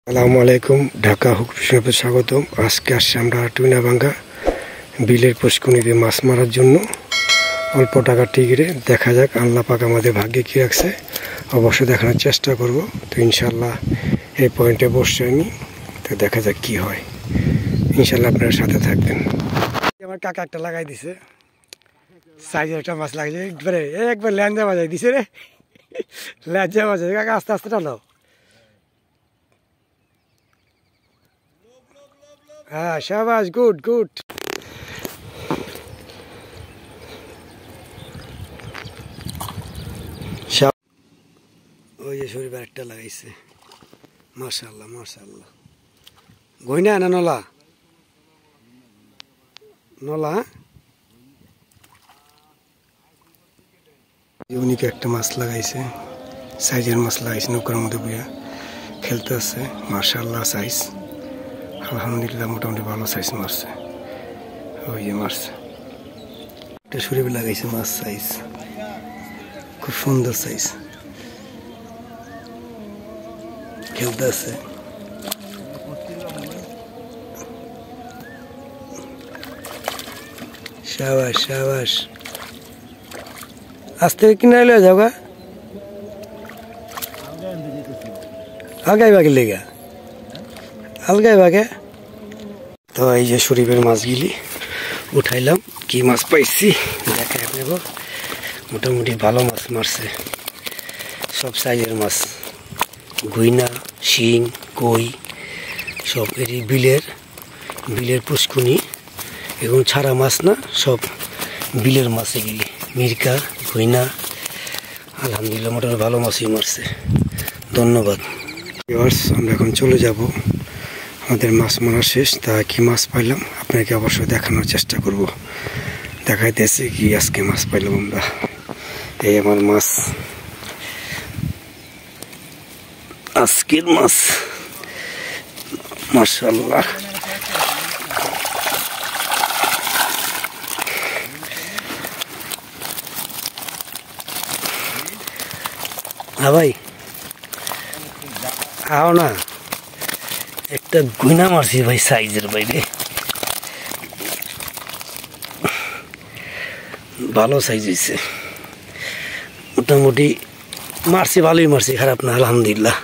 আসসালামু আলাইকুম, ঢাকা হুকুমে স্বাগতম। আজকে আসছি আমরা টুইনাভাঙ্গা বিলের পুষ্কুনিতে মাছ মারার জন্য। অল্প টাকা টিকিটে দেখা যাক আল্লাহ পাক আমাদের ভাগ্যে কী রাখছে, অবশ্যই দেখানোর চেষ্টা করব। তো ইনশাল্লাহ এই পয়েন্টে বসছি আমি, তো দেখা যাক কি হয়। ইনশাল্লাহ আপনার সাথে থাকবেন। আমার কাকা একটা লাগাই দিছে, সাইজের একটা মাছ লাগাইছে, একবার ল্যাঞ্জা বাজাই দিছে রে, ল্যাঞ্জা বাজাই। কাকা আস্তে আস্তে টানো। হ্যাঁ, শাবাশ, গুড গুড। ওই যে শরীফ একটা লাগাইছে, মাশাআল্লাহ মাশাআল্লাহ। গইনা না নলা? নলা। ইউনিক একটা মাছ লাগাইছে, সাইজের মাছ লাগাইছে, নৌকার মধ্যে বইয়া খেলতে আছে। মাশাআল্লাহ সাইজ, আলহামদুলিল্লাহ মোটামুটি ভালো সাইজ মারছে। ওই যে মারছে একটা শরীফ লাগাইছে মাছ, সাইজ খুব সুন্দর সাইজ, খেলতে আছে। শাবাশ শাবাশ। আস্তে কিনারে লয়ে যাও গা, আলগাই বাগে লেগা, আলগাই বাগে। তো এই যে শরীফের মাছগুলি উঠাইলাম, কি মাছ পাইছি দেখাই আপনাকে। মোটামুটি ভালো মাছ মারছে, সব সাইজের মাছ, গুইনা, শিং, কই, সব এরই বিলের পুষ্কুনি। এগুলো ছাড়া মাছ না, সব বিলের মাছ এগুলি, মিরকা, গুইনা। আলহামদুলিল্লাহ মোটামুটি ভালো মাছই মারছে। ধন্যবাদ। আমরা এখন চলে যাব, আমাদের মাছ মারা শেষ। তা কি মাছ পাইলাম আপনাকে অবশ্যই দেখানোর চেষ্টা করব। দেখাইতেছি কি আজকে মাছ পাইলাম আমরা। এই আমার মাছ, আজকের মাছ, মাশাআল্লাহ। হ্যাঁ ভাই, আও না, একটা গুইনা মারছি ভাই, সাইজের বাইরে, ভালো সাইজ হয়েছে। মোটামুটি মারছি, ভালোই মারছি, খারাপ না, আলহামদুলিল্লাহ।